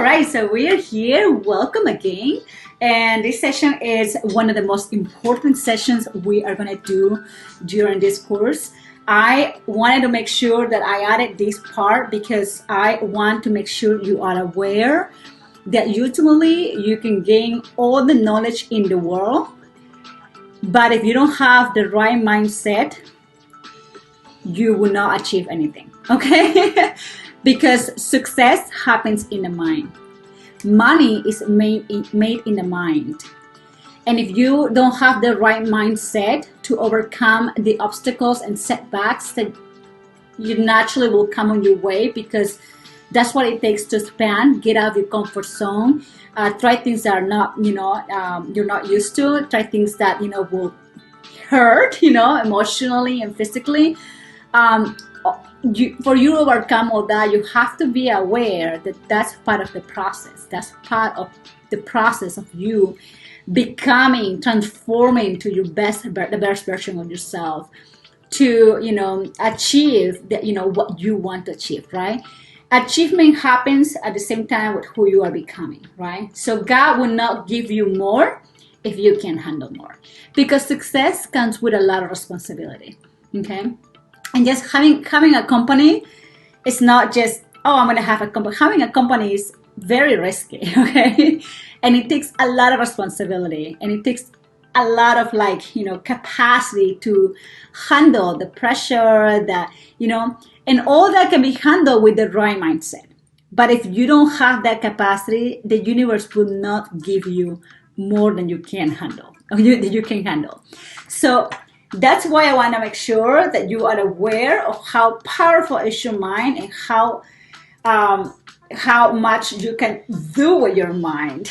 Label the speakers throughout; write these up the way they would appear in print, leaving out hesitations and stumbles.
Speaker 1: All right, so we are here. Welcome again. And this session is one of the most important sessions we are going to do during this course. I wanted to make sure that I added this part because I want to make sure you are aware that ultimately you can gain all the knowledge in the world, but if you don't have the right mindset, you will not achieve anything, okay? Because success happens in the mind. Money is made in the mind. And if you don't have the right mindset to overcome the obstacles and setbacks that you naturally will come on your way, because that's what it takes to expand, get out of your comfort zone, try things that are not, you're not used to, try things that, will hurt, emotionally and physically. For you to overcome all that, you have to be aware that that's part of the process. That's part of the process of you becoming, transforming to the best version of yourself, to achieve that, what you want to achieve, right? Achievement happens at the same time with who you are becoming, right? So God will not give you more if you can handle more, because success comes with a lot of responsibility. Okay. And just having a company, it's not just, oh, I'm going to have a company. Having a company is very risky, okay? And it takes a lot of responsibility, and it takes a lot of capacity to handle the pressure, and all that can be handled with the right mindset. But if you don't have that capacity, the universe will not give you more than you can handle, or that you can handle. So that's why I want to make sure that you are aware of how powerful is your mind, and how much you can do with your mind.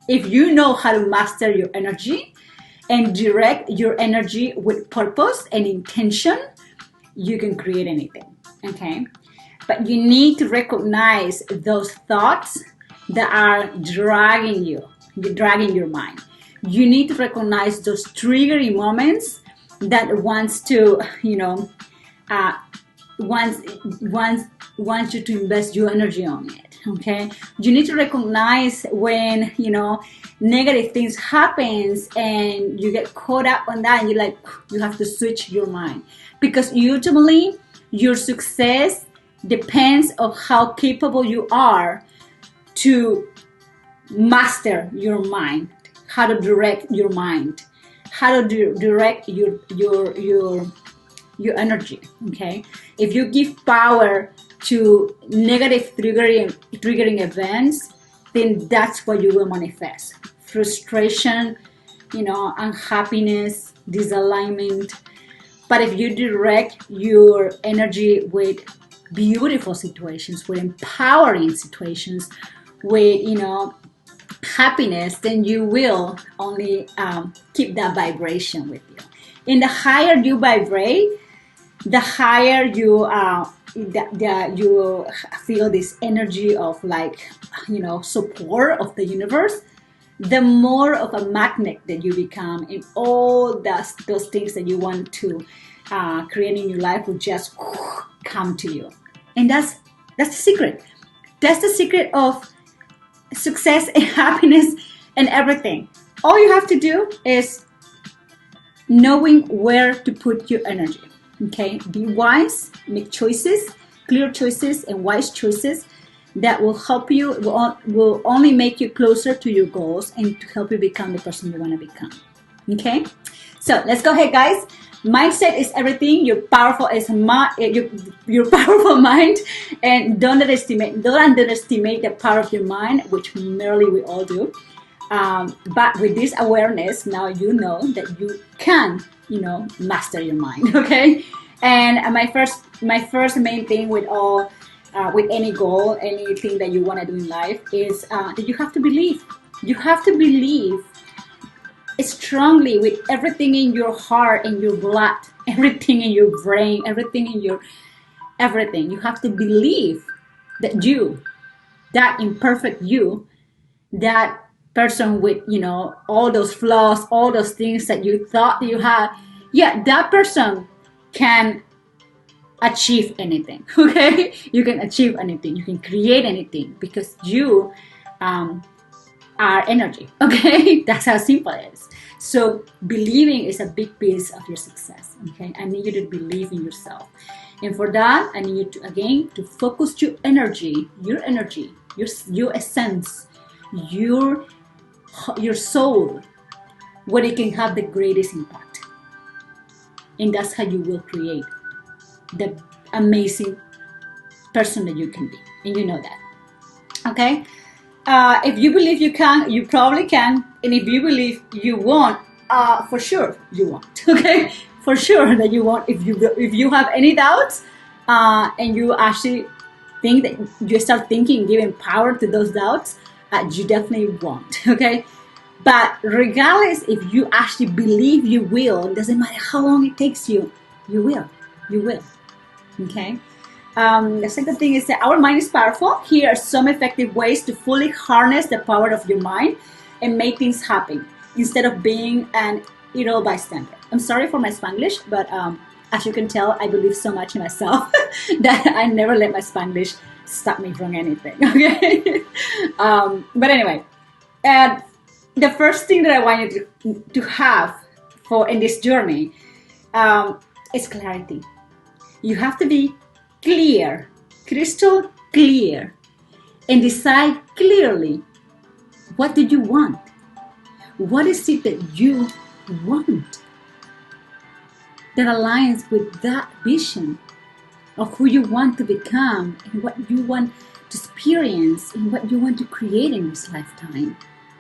Speaker 1: If you know how to master your energy and direct your energy with purpose and intention, you can create anything. Okay, but you need to recognize those thoughts that are dragging your mind. You need to recognize those triggering moments that wants you to invest your energy on it. Okay, you need to recognize when negative things happens and you get caught up on that, and you have to switch your mind, because ultimately your success depends on how capable you are to master your mind, how to direct your mind, how to direct your energy. Okay, if you give power to negative triggering events, then that's what you will manifest: frustration, unhappiness, disalignment. But if you direct your energy with beautiful situations, with empowering situations, with happiness, then you will only keep that vibration with you. And the higher you vibrate, the higher you you feel this energy of support of the universe, the more of a magnet that you become, and all those things that you want to create in your life will just come to you. And that's the secret. That's the secret of success and happiness and everything. All you have to do is knowing where to put your energy. Okay, be wise, make choices, clear choices and wise choices that will help you, will only make you closer to your goals and to help you become the person you want to become. Okay, so let's go ahead, guys. Mindset is everything. You're powerful as your powerful mind, and don't underestimate the power of your mind, which merely we all do. But with this awareness, now you know that you can, master your mind. Okay, and my first main thing with any goal, anything that you want to do in life, is that you have to believe. You have to believe strongly with everything in your heart, in your blood, everything in your brain, everything. You have to believe that that imperfect you, that person with all those flaws, all those things that you thought you had, that person can achieve anything. Okay, you can achieve anything, you can create anything, because you are energy. Okay, that's how simple it is. So believing is a big piece of your success. Okay, I need you to believe in yourself, and for that I need you to, again, to focus your energy, your essence, your soul, where it can have the greatest impact. And that's how you will create the amazing person that you can be, and you know that. Okay, if you believe you can, you probably can, and if you believe you won't, for sure you won't. Okay, for sure that you won't. If you have any doubts, and you actually think that you start thinking, giving power to those doubts, you definitely won't. Okay, but regardless, if you actually believe you will, it doesn't matter how long it takes you, you will. You will. Okay. The second thing is that our mind is powerful. Here are some effective ways to fully harness the power of your mind and make things happen instead of being an idle bystander. I'm sorry for my Spanglish, but as you can tell, I believe so much in myself that I never let my Spanglish stop me from anything. Okay. But anyway, the first thing that I want you to have for in this journey is clarity. You have to be clear, crystal clear, and decide clearly, what do you want? What is it that you want that aligns with that vision of who you want to become and what you want to experience and what you want to create in this lifetime?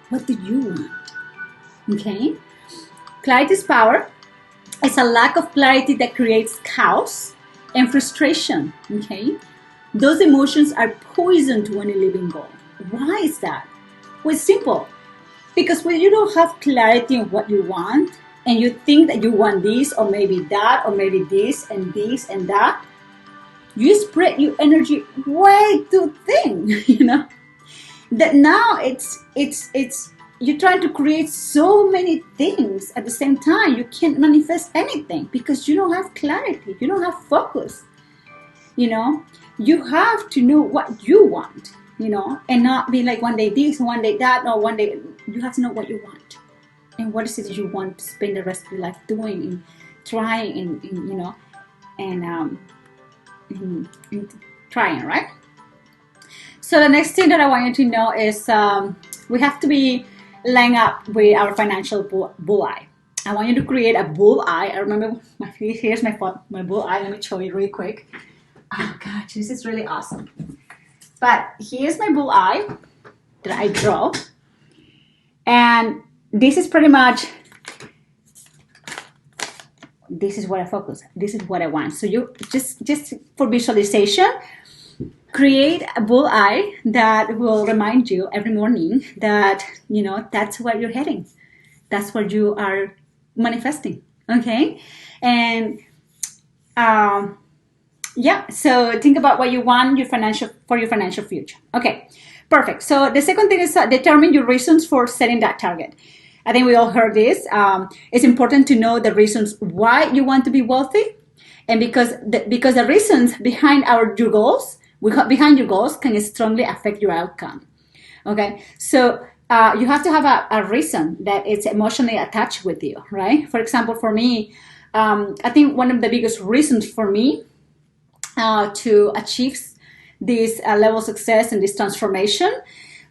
Speaker 1: What do you want? Okay? Clarity is power. It's a lack of clarity that creates chaos and frustration. Okay, those emotions are poison to any living goal. Why is that? Well, it's simple. Because when you don't have clarity on what you want, and you think that you want this or maybe that or maybe this and that, you spread your energy way too thin. You know that now it's you're trying to create so many things at the same time. You can't manifest anything because you don't have clarity, you don't have focus. You have to know what you want, and not be like one day this, one day that, or one day. You have to know what you want and what is it that you want to spend the rest of your life doing and trying and trying, right? So the next thing that I want you to know is we have to be line up with our financial bullseye. I want you to create a bullseye. I remember here's my bullseye. Let me show you really quick. Oh gosh, this is really awesome. But here's my bullseye that I draw, and this is pretty much. This is what I focus. This is what I want. So you just for visualization, create a bullseye that will remind you every morning that that's where you're heading. That's where you are manifesting. Okay, and so think about what you want for your financial future. Okay, perfect. So the second thing is determine your reasons for setting that target. I think we all heard this. It's important to know the reasons why you want to be wealthy, and because the reasons behind your goals can strongly affect your outcome. Okay, so you have to have a reason that it's emotionally attached with you, right? For example, for me, I think one of the biggest reasons for me to achieve this level of success and this transformation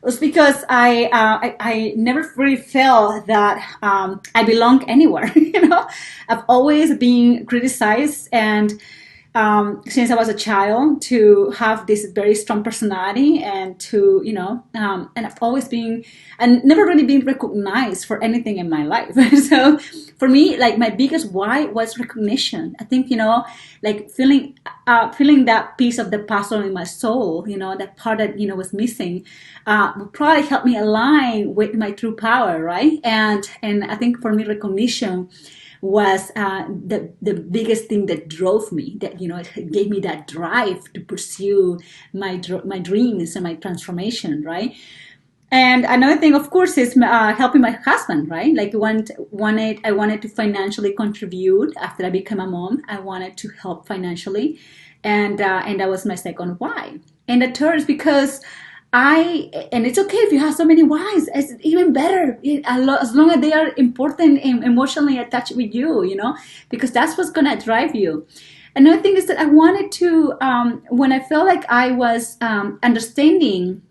Speaker 1: was because I never really felt that I belong anywhere. I've always been criticized, and since I was a child, to have this very strong personality and to and I've always been and never really been recognized for anything in my life. So for me, like, my biggest why was recognition. I think like feeling that piece of the puzzle in my soul, that part that was missing, would probably help me align with my true power, right? And I think for me, recognition was the biggest thing that drove me, that it gave me that drive to pursue my dreams and my transformation, right? And another thing, of course, is helping my husband, right? Like I wanted to financially contribute after I became a mom. I wanted to help financially, and that was my second why. And the third is because and it's okay if you have so many whys. It's even better as long as they are important and emotionally attached with you, because that's what's gonna drive you. Another thing is that I wanted to, when I felt like I was understanding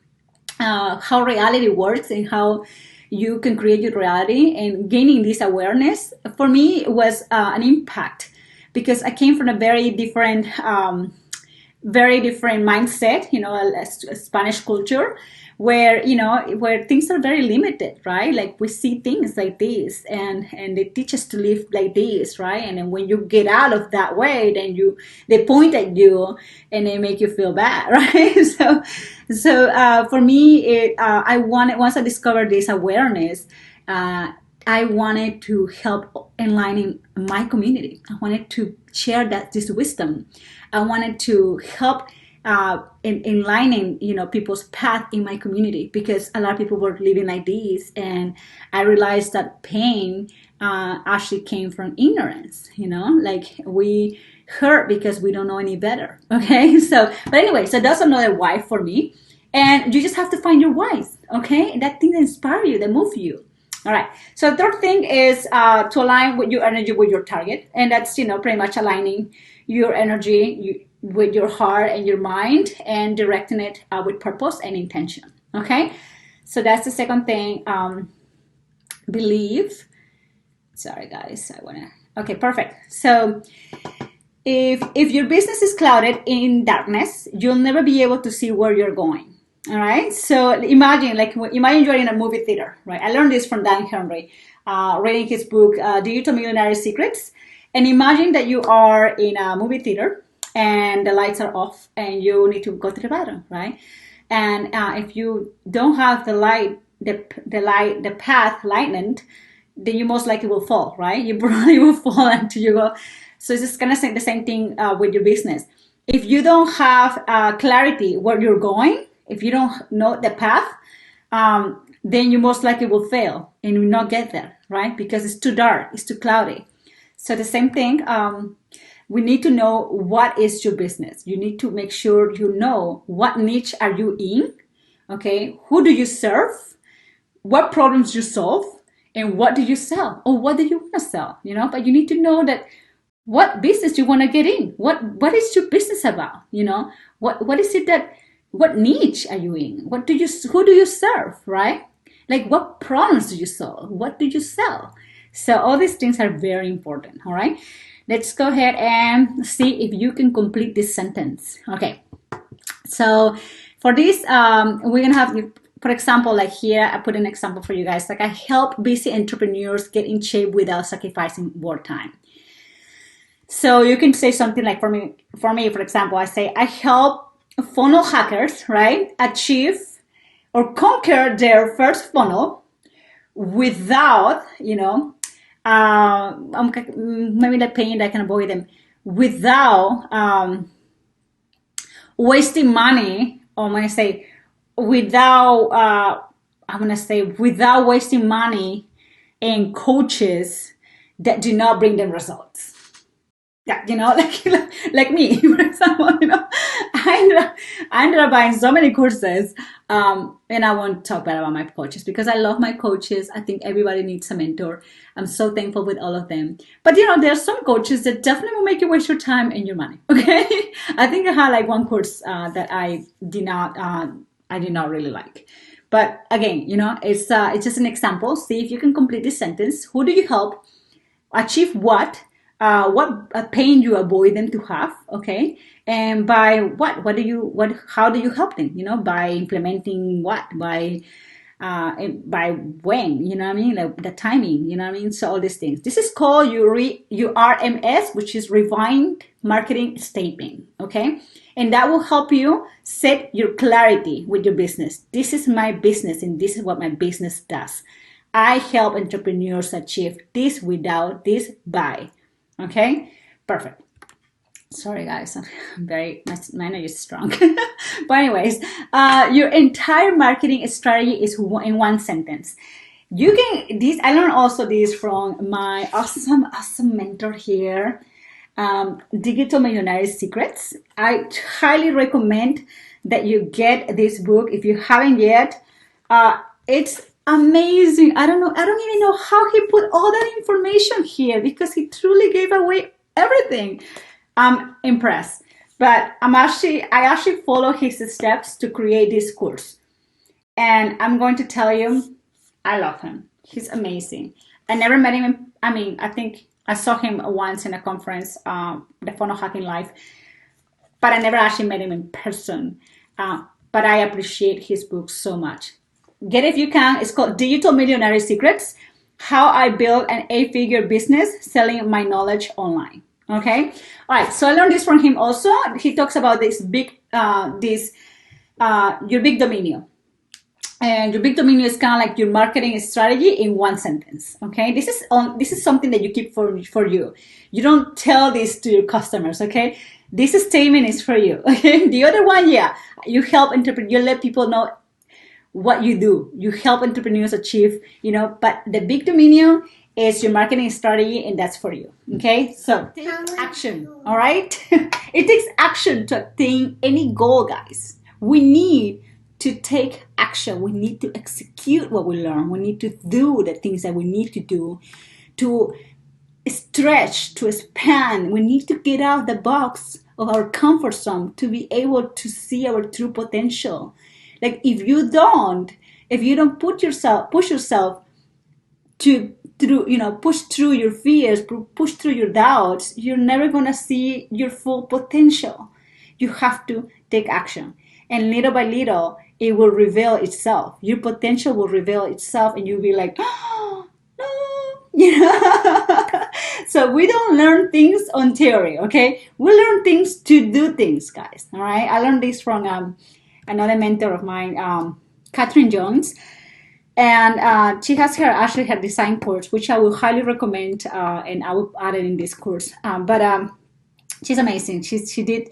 Speaker 1: how reality works and how you can create your reality and gaining this awareness, for me it was an impact, because I came from a very different mindset, a Spanish culture where, where things are very limited, right? Like we see things like this, and they teach us to live like this, right? And then when you get out of that way, then they point at you and they make you feel bad, right? So for me, once I discovered this awareness, I wanted to help enlightening my community. I wanted to share this wisdom. I wanted to help enlightening, people's path in my community, because a lot of people were living like this, and I realized that pain actually came from ignorance. Like we hurt because we don't know any better. Okay, but anyway, so that's another why for me, and you just have to find your whys. Okay, that thing that inspire you, that move you. All right. So the third thing is to align with your energy with your target, and that's pretty much aligning your energy with your heart and your mind, and directing it with purpose and intention. Okay. So that's the second thing. Believe. Sorry, guys. Okay, perfect. So if your business is clouded in darkness, you'll never be able to see where you're going. All right. So imagine you're in a movie theater, right? I learned this from Dan Henry, reading his book, Digital Millionaire Secrets. And imagine that you are in a movie theater and the lights are off and you need to go to the bathroom, right? And if you don't have the path lightened, then you most likely will fall, right? You probably will fall until you go. So it's just kind of the same thing with your business. If you don't have clarity where you're going, if you don't know the path, then you most likely will fail and will not get there, right? Because it's too dark, it's too cloudy. So the same thing, we need to know what is your business. You need to make sure you know what niche are you in, okay? Who do you serve? What problems you solve? And what do you sell? Or what do you want to sell? But you need to know that what business you want to get in. What is your business about? What is it what niche are you in? Who do you serve, right? Like what problems do you solve? What do you sell? So all these things are very important, all right? Let's go ahead and see if you can complete this sentence. Okay, so for this, we're gonna have, for example, like here, I put an example for you guys. Like I help busy entrepreneurs get in shape without sacrificing work time. So you can say something like, for me, for example, I say, I help funnel hackers, right, achieve or conquer their first funnel without, maybe the pain that can avoid them, without wasting money. Or I'm gonna say without wasting money in coaches that do not bring them results. Yeah, like me, for example, I ended up buying so many courses, and I won't talk bad about my coaches because I love my coaches. I think everybody needs a mentor. I'm so thankful with all of them. But there are some coaches that definitely will make you waste your time and your money. Okay, I think I had like one course that I did not really like. But again, it's just an example. See if you can complete this sentence. Who do you help achieve what pain you avoid them to have, okay? And by how do you help them? By implementing what? By when, what I mean? Like the timing, what I mean? So all these things. This is called your RMS, which is Refined Marketing Statement, okay? And that will help you set your clarity with your business. This is my business and this is what my business does. I help entrepreneurs achieve this without this by. Okay, perfect. Sorry guys, I'm very, my energy is strong. But anyways, your entire marketing strategy is in one sentence. You can, this, I learned also this from my awesome mentor here, Digital Millionaire Secrets. I highly recommend that you get this book if you haven't yet. It's amazing. I don't even know how he put all that information here because he truly gave away everything. I'm impressed. But I actually follow his steps to create this course. And I'm going to tell you, I love him. He's amazing. I never met him. I mean, I think I saw him once in a conference, the Funnel Hacking Live, but I never actually met him in person. But I appreciate his book so much. Get it if you can. It's called Digital Millionaire Secrets: How I Built an 8-Figure Business Selling My Knowledge Online. Okay. All right. So I learned this from him also. He talks about this your big dominion. And your big dominion is kind of like your marketing strategy in one sentence. Okay, this is something that you keep for you. You don't tell this to your customers. Okay, this statement is for you. Okay, the other one, yeah, you help entrepreneurs. You let people know what you do. You help entrepreneurs achieve. But the big dominion is your marketing strategy, and that's for you. Okay, so take action. All right, it takes action to attain any goal, guys. We need to take action. We need to execute what we learn. We need to do the things that we need to do to stretch, to expand. We need to get out of the box of our comfort zone to be able to see our true potential. Like if you don't push yourself to push through your fears, push through your doubts, you're never gonna see your full potential. You have to take action. And little by little, it will reveal itself. Your potential will reveal itself, and you'll be like, oh, no. So we don't learn things on theory, okay? We learn things to do things, guys. All right. I learned this from another mentor of mine, Catherine Jones, and she has her design course, which I will highly recommend, and I will add it in this course. But she's amazing. She did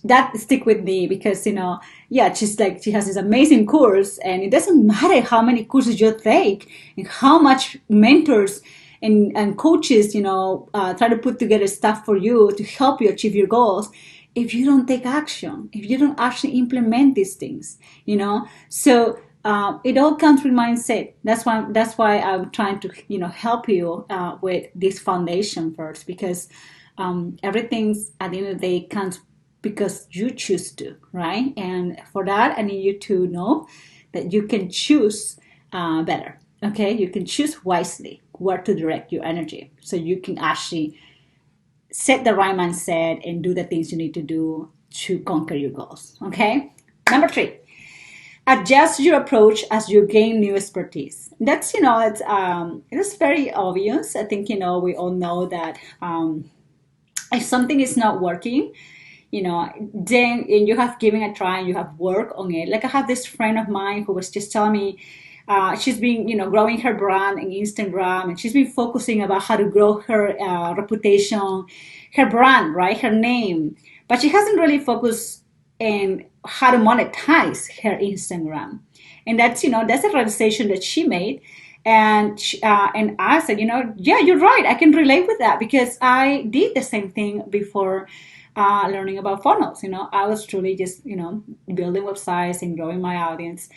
Speaker 1: that stick with me because she has this amazing course, and it doesn't matter how many courses you take and how much mentors and coaches try to put together stuff for you to help you achieve your goals. If you don't take action, if you don't actually implement these things, so it all comes from mindset. That's why I'm trying to help you with this foundation first, because everything's at the end of the day comes because you choose to, right? And for that, I need you to know that you can choose better, okay? You can choose wisely where to direct your energy, so you can actually set the right mindset and do the things you need to do to conquer your goals, okay? Number 3, adjust your approach as you gain new expertise. That's, it's very obvious. I think, we all know that if something is not working, then you have given a try and you have worked on it. Like I have this friend of mine who was just telling me she's been, growing her brand in Instagram, and she's been focusing about how to grow her reputation, her brand, right, her name, but she hasn't really focused in how to monetize her Instagram. And that's, that's a realization that she made. And I said, yeah, you're right. I can relate with that because I did the same thing before learning about funnels. I was truly just, building websites and growing my audience,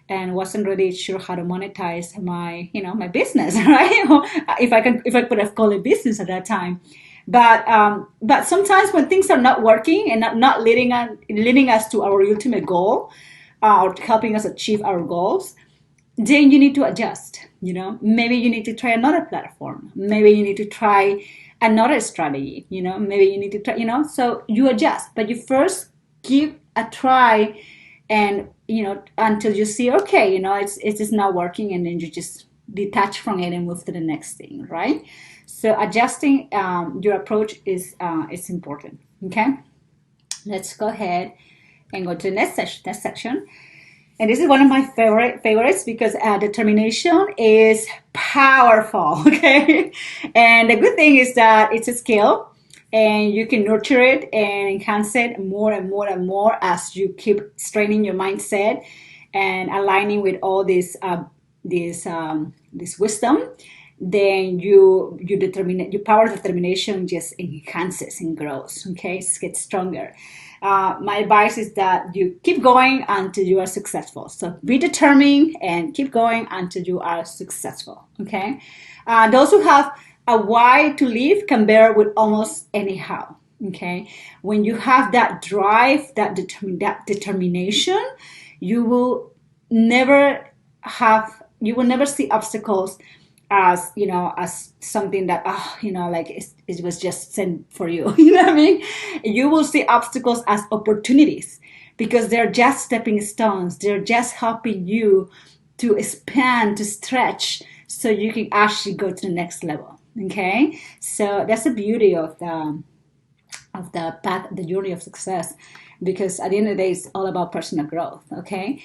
Speaker 1: and wasn't really sure how to monetize my, my business, right? if I could have called it business at that time. But sometimes when things are not working and not leading us to our ultimate goal, or helping us achieve our goals, then you need to adjust. Maybe you need to try another platform. Maybe you need to try another strategy. Maybe you need to try. So you adjust, but you first give a try, and until you see, okay, it's just not working, and then you just detach from it and move to the next thing, right? So adjusting your approach is important. Okay, let's go ahead and go to the next section. And this is one of my favorites because determination is powerful. Okay, and the good thing is that it's a skill, and you can nurture it and enhance it more and more and more as you keep straining your mindset and aligning with all this wisdom. Then your power of determination just enhances and grows. Okay, it gets stronger. My advice is that you keep going until you are successful. So be determined and keep going until you are successful. Okay, those who have a why to live can bear with almost anyhow. Okay, when you have that drive, that determination, you will never you will never see obstacles as as something that like it was just sent for you. You know what I mean? You will see obstacles as opportunities because they're just stepping stones. They're just helping you to expand, to stretch, so you can actually go to the next level. Okay, so that's the beauty of the path, the journey of success, because at the end of the day, it's all about personal growth. Okay,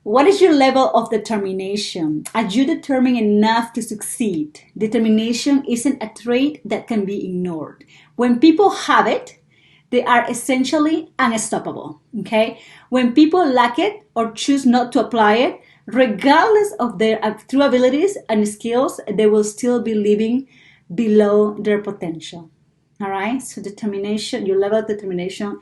Speaker 1: what is your level of determination? Are you determined enough to succeed? Determination isn't a trait that can be ignored. When people have it, they are essentially unstoppable. Okay? When people lack it or choose not to apply it, regardless of their true abilities and skills, they will still be living below their potential. All right? So determination, your level of determination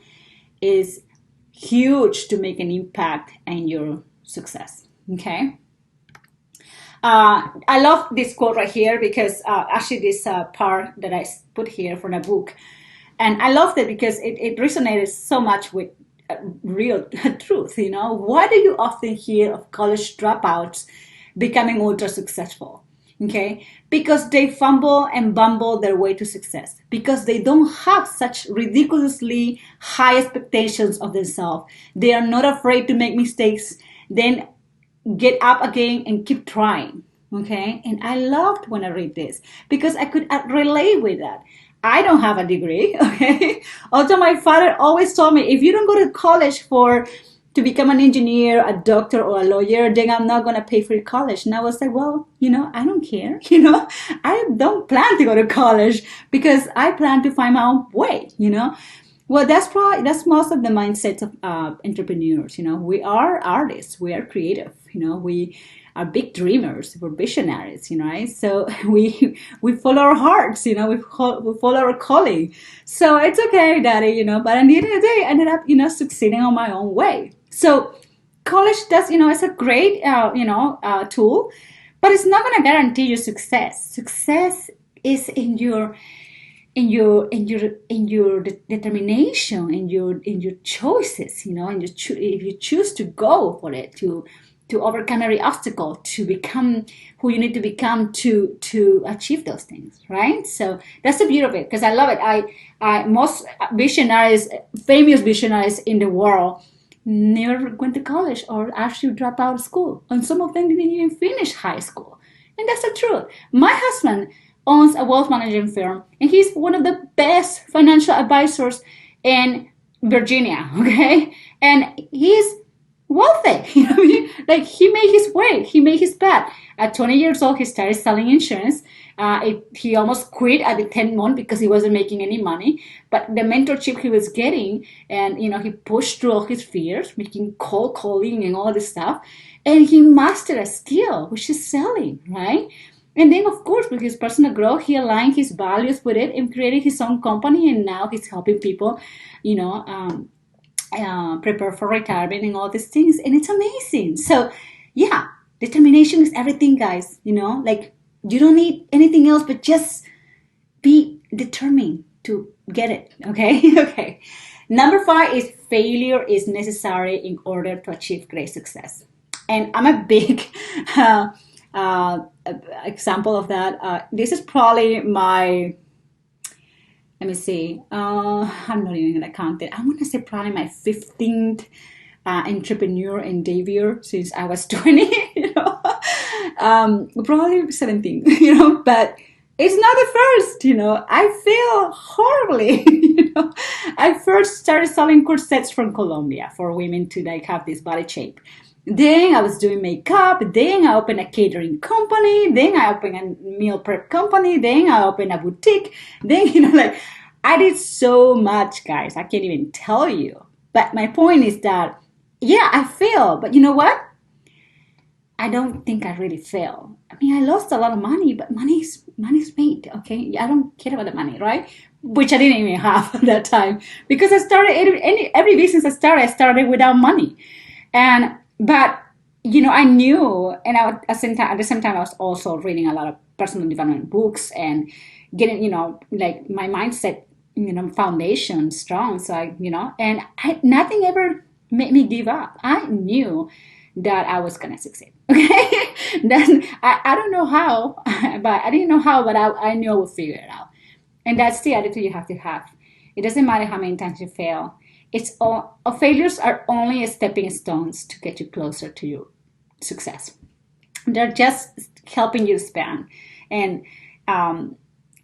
Speaker 1: is huge to make an impact in your success. Okay. I love this quote right here because actually this part that I put here from a book, and I loved it because it resonated so much with real truth. Why do you often hear of college dropouts becoming ultra successful? Okay, because they fumble and bumble their way to success, because they don't have such ridiculously high expectations of themselves. They are not afraid to make mistakes, then get up again and keep trying. Okay, and I loved when I read this because I could relate with that. I don't have a degree. Okay, although my father always told me, if you don't go to college to become an engineer, a doctor, or a lawyer, then I'm not going to pay for your college. And I was like, well, I don't care. I don't plan to go to college because I plan to find my own way. Well, that's most of the mindset of entrepreneurs. We are artists, we are creative. We are big dreamers, we're visionaries. Right? So we follow our hearts. We follow our calling. So it's okay, Daddy. But at the end of the day, I ended up succeeding on my own way. So college does it's a great tool, but it's not going to guarantee you success. Success is in your determination, in your choices, and if you choose to go for it, to overcome every obstacle, to become who you need to become to achieve those things, right? So that's the beauty of it, because I love it. I most visionaries, famous visionaries in the world, never went to college or actually dropped out of school, and some of them didn't even finish high school, and that's the truth. My husband owns a wealth management firm, and he's one of the best financial advisors in Virginia. Okay, and he's wealthy. You know what I mean? Like, he made his way, he made his path. At 20 years old, he started selling insurance. He almost quit at the 10th month because he wasn't making any money. But the mentorship he was getting, and he pushed through all his fears, making cold calling and all this stuff, and he mastered a skill, which is selling, right? And then, of course, with his personal growth, he aligned his values with it and created his own company. And now he's helping people, prepare for retirement and all these things. And it's amazing. So, yeah, determination is everything, guys. Like, you don't need anything else but just be determined to get it. Okay? Okay. Number 5 is failure is necessary in order to achieve great success. And I'm a big example of that. This is probably my, let me see, I'm not even gonna count it. I want to say probably my 15th entrepreneur endeavor since I was 20. Probably 17. But it's not the first. I feel horribly. I first started selling corsets from Colombia for women to have this body shape. Then I was doing makeup. Then I opened a catering company. Then I opened a meal prep company. Then I opened a boutique. Then, I did so much, guys. I can't even tell you. But my point is that, yeah, I failed. But you know what? I don't think I really failed. I mean, I lost a lot of money, but money's made. Okay, I don't care about the money, right? Which I didn't even have at that time because I started every business I started without money, and but I knew, and at the same time, I was also reading a lot of personal development books and getting, like my mindset, foundation strong. So and nothing ever made me give up. I knew that I was gonna succeed. Okay, then I don't know how, but I didn't know how, but I knew I would figure it out. And that's the attitude you have to have. It doesn't matter how many times you fail. It's all failures are only stepping stones to get you closer to your success. They're just helping you expand and um,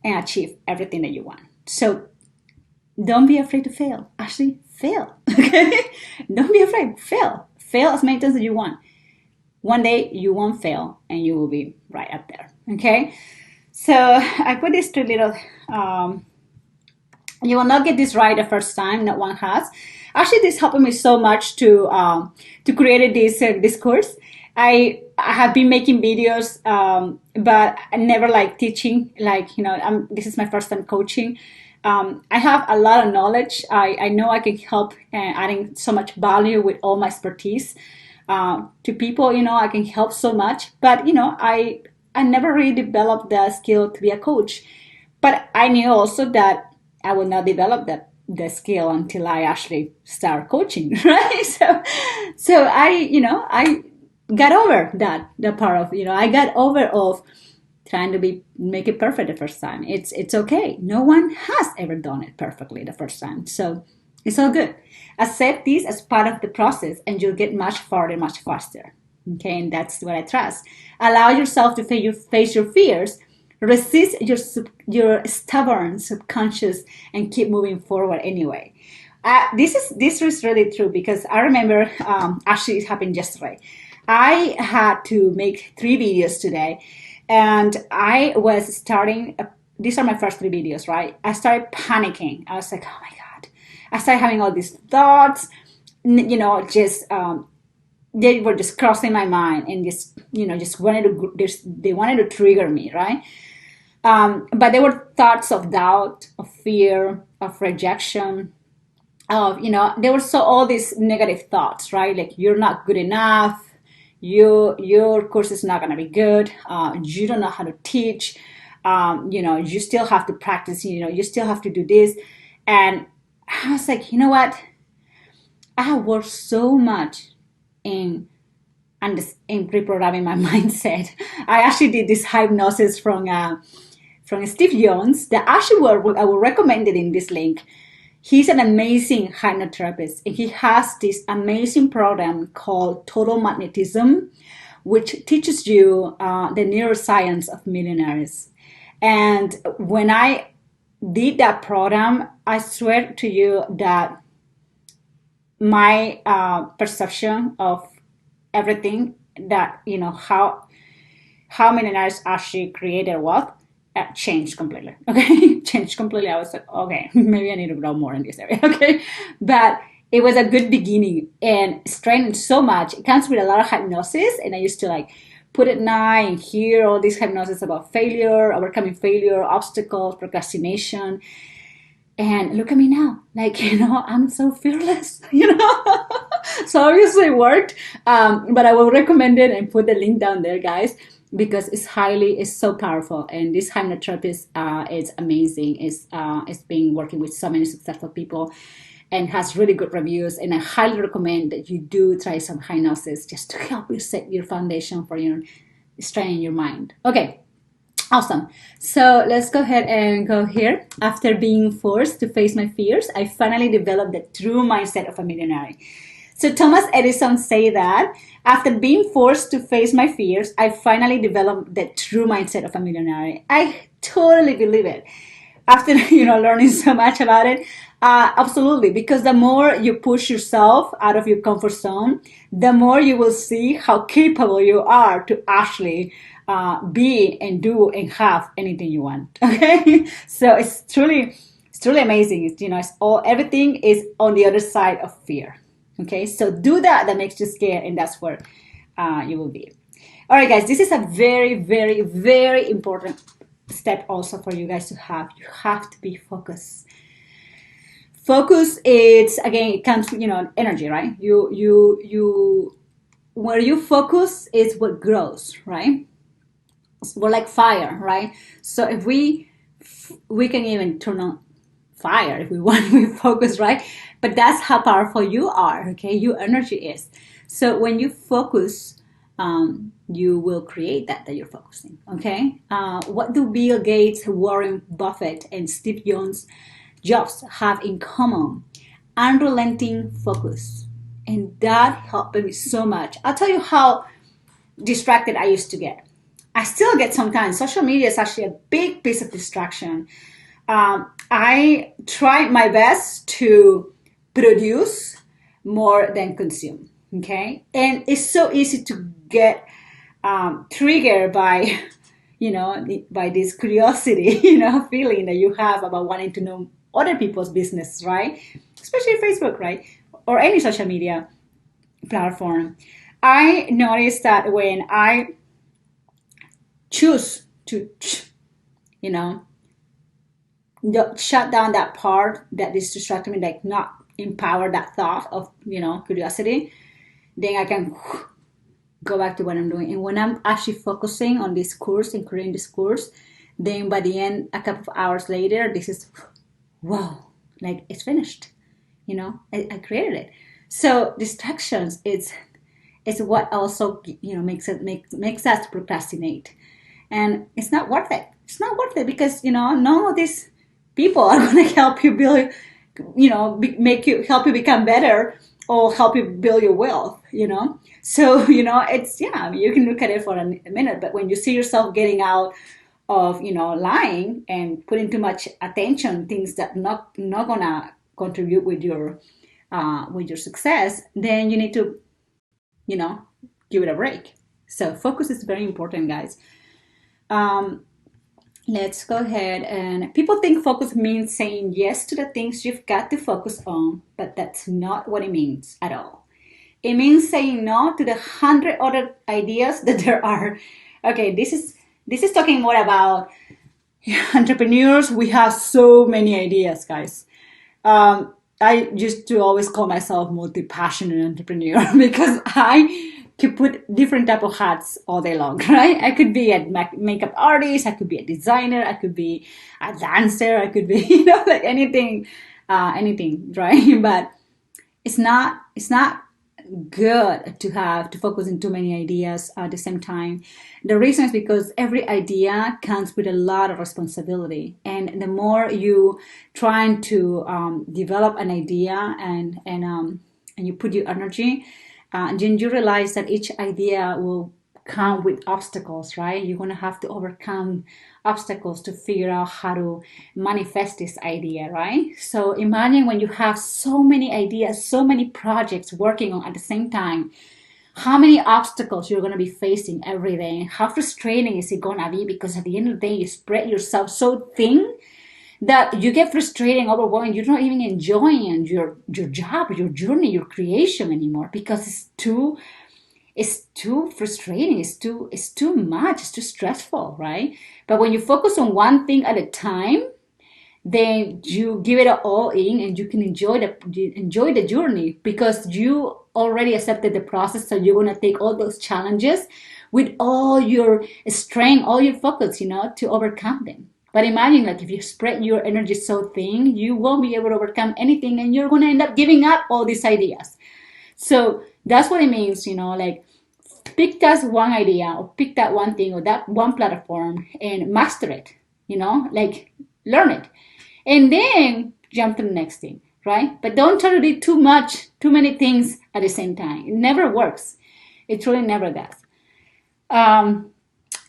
Speaker 1: and achieve everything that you want. So don't be afraid to fail. Actually, fail. Okay, don't be afraid. Fail. Fail as many times as you want. One day you won't fail, and you will be right up there. Okay. So I put these two little. You will not get this right the first time. Not one has. Actually, this helped me so much to create this course. I have been making videos, but I never like teaching. Like this is my first time coaching. I have a lot of knowledge. I know I can help adding so much value with all my expertise to people. I can help so much, but I never really developed the skill to be a coach. But I knew also that I will not develop the skill until I actually start coaching, right? So I got over that part of I got over of trying to make it perfect the first time. It's okay. No one has ever done it perfectly the first time, so it's all good. Accept this as part of the process, and you'll get much farther, much faster. Okay, and that's what I trust. Allow yourself to face your fears. Resist your stubborn subconscious and keep moving forward anyway. This is really true because I remember actually it happened yesterday. I had to make 3 videos today, and I was starting. These are my first 3 videos, right? I started panicking. I was like, oh my god! I started having all these thoughts, just they were just crossing my mind and just they wanted to trigger me, right? But there were thoughts of doubt, of fear, of rejection, of there were all these negative thoughts, right? Like you're not good enough, your course is not gonna be good, you don't know how to teach, you still have to practice, you still have to do this, and I was like, you know what? I have worked so much in in reprogramming my mindset. I actually did this hypnosis from Steve Jones that actually I will recommend it in this link. He's an amazing hypnotherapist, and he has this amazing program called Total Magnetism, which teaches you the neuroscience of millionaires. And when I did that program, I swear to you that my perception of everything, that how millionaires actually created wealth, changed completely. Okay, changed completely. I was like, okay, maybe I need to grow more in this area. Okay, but it was a good beginning and strengthened so much. It comes with a lot of hypnosis, and I used to like put at night and hear all these hypnosis about failure, overcoming failure, obstacles, procrastination. And look at me now, like I'm so fearless. So obviously it worked, but I will recommend it and put the link down there, guys, because it's so powerful. And this hypnotherapist is amazing. It's been working with so many successful people and has really good reviews, and I highly recommend that you do try some hypnosis just to help you set your foundation for your strengthening your mind. Okay, awesome. So let's go ahead and go here. After being forced to face my fears, I finally developed the true mindset of a millionaire. So Thomas Edison say that after being forced to face my fears, I finally developed the true mindset of a millionaire. I totally believe it. After learning so much about it, absolutely, because the more you push yourself out of your comfort zone, the more you will see how capable you are to actually be and do and have anything you want. Okay, so it's truly It's truly amazing. It's all, everything is on the other side of fear. Okay, so do that makes you scared, and that's where you will be. All right, guys, this is a very, very, very important step also for you guys to have. You have to be focused. Focus, it's again, it comes, energy, right? Where you focus is what grows, right? We're like fire, right? So if we can even turn on fire if we want, we focus, right? But that's how powerful you are. Okay, your energy is. So when you focus, you will create that you're focusing. Okay, what do Bill Gates, Warren Buffett, and Steve Jobs have in common? Unrelenting focus. And that helped me so much. I'll tell you how distracted I used to get. I still get sometimes. Social media is actually a big piece of distraction. I try my best to produce more than consume. Okay, and it's so easy to get triggered by, by this curiosity, feeling that you have about wanting to know other people's business, right? Especially Facebook, right, or any social media platform. I noticed that when I choose to, you know, shut down that part that is distracting me, like not empower that thought of, curiosity, then I can go back to what I'm doing. And when I'm actually focusing on this course and creating this course, then by the end, a couple of hours later, this is, wow, like it's finished. I created it. So distractions is what also makes us procrastinate, and it's not worth it. It's not worth it because none of these people are going to help you build, make you help you become better or help you build your wealth. So it's you can look at it for a minute, but when you see yourself getting out of lying and putting too much attention things that not gonna contribute with your success, then you need to give it a break. So focus is very important, guys. um, let's go ahead, and people think focus means saying yes to the things you've got to focus on, but that's not what it means at all. It means saying no to the 100 other ideas that there are. Okay, this is talking more about entrepreneurs. We have so many ideas, guys. I used to always call myself multi-passionate entrepreneur because I could put different type of hats all day long, right? I could be a makeup artist, I could be a designer, I could be a dancer, I could be, like anything, right? But it's not good to have to focus on too many ideas at the same time. The reason is because every idea comes with a lot of responsibility, and the more you trying to develop an idea and you put your energy, then you realize that each idea will come with obstacles, right? You're going to have to overcome obstacles to figure out how to manifest this idea, right? So imagine when you have so many ideas, so many projects working on at the same time, how many obstacles you're going to be facing every day. How frustrating is it going to be? Because at the end of the day, you spread yourself so thin that you get frustrated and overwhelmed. You're not even enjoying your job, your journey, your creation anymore because it's too frustrating. It's too much. It's too stressful, right? But when you focus on one thing at a time, then you give it all in, and you can enjoy the journey because you already accepted the process. So you're gonna take all those challenges with all your strength, all your focus, to overcome them. But imagine, like, if you spread your energy so thin, you won't be able to overcome anything, and you're gonna end up giving up all these ideas. So that's what it means, like, pick that one idea or pick that one thing or that one platform and master it, like learn it, and then jump to the next thing, right? But don't try to do too many things at the same time. It never works. It truly never does. Um,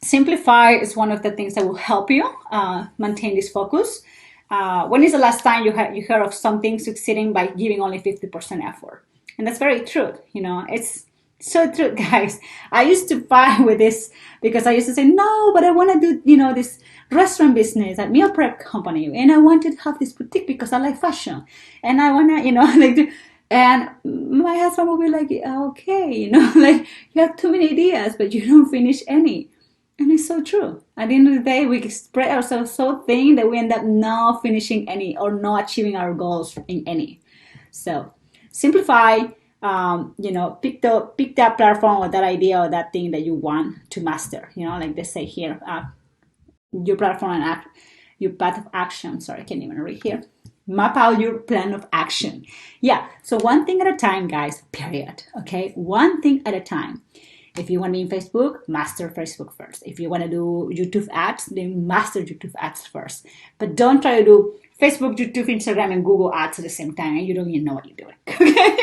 Speaker 1: Simplify is one of the things that will help you maintain this focus. When is the last time you heard of something succeeding by giving only 50% effort? And that's very true. It's so true, guys. I used to fight with this because I used to say, no, but I want to do, this restaurant business, a meal prep company, and I wanted to have this boutique because I like fashion, and I wanna, like. And my husband will be like, okay, like you have too many ideas, but you don't finish any. And it's so true. At the end of the day, we spread ourselves so thin that we end up not finishing any or not achieving our goals in any. So simplify, pick that platform or that idea or that thing that you want to master. Like they say here, your platform and your path of action. Sorry, I can't even read here. Map out your plan of action. Yeah, so one thing at a time, guys, period. Okay, one thing at a time. If you want to be in Facebook, master Facebook first. If you want to do YouTube ads, then master YouTube ads first. But don't try to do Facebook, YouTube, Instagram, and Google ads at the same time, and you don't even know what you're doing. Okay?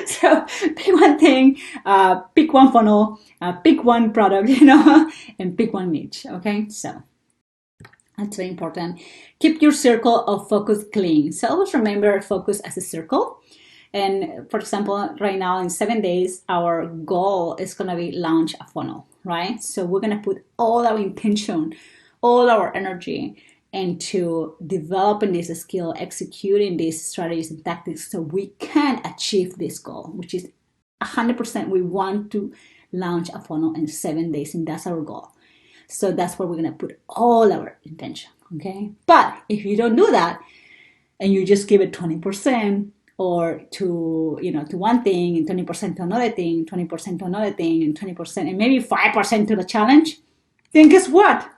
Speaker 1: So pick one thing, pick one funnel, pick one product, and pick one niche. Okay, so that's very important. Keep your circle of focus clean. So always remember focus as a circle. And for example, right now in 7 days, our goal is going to be launch a funnel, right? So we're going to put all our intention, all our energy into developing this skill, executing these strategies and tactics so we can achieve this goal, which is 100%. We want to launch a funnel in 7 days, and that's our goal. So that's where we're going to put all our intention, okay? But if you don't do that and you just give it 20%, or to one thing and 20% to another thing, 20% to another thing, and 20% and maybe 5% to the challenge, then guess what?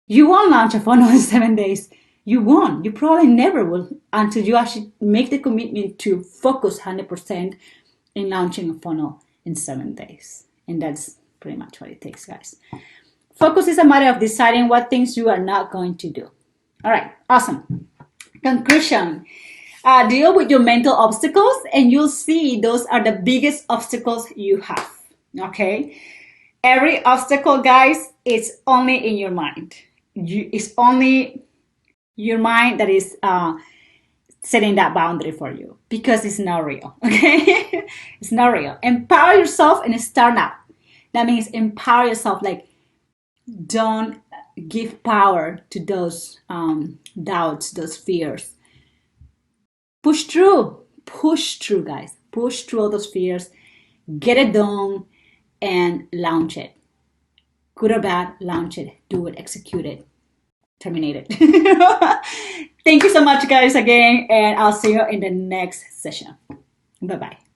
Speaker 1: You won't launch a funnel in 7 days. You won't. You probably never will until you actually make the commitment to focus 100% in launching a funnel in 7 days. And that's pretty much what it takes, guys. Focus is a matter of deciding what things you are not going to do. All right, awesome. Conclusion. Deal with your mental obstacles, and you'll see those are the biggest obstacles you have. Okay, every obstacle, guys, is only in your mind. It's only your mind that is setting that boundary for you, because it's not real. Okay, it's not real. Empower yourself and start now. That means empower yourself. Like, don't give power to those doubts, those fears. Push through, guys. Push through all those fears, get it done, and launch it. Good or bad, launch it, do it, execute it, terminate it. Thank you so much, guys, again, and I'll see you in the next session. Bye-bye.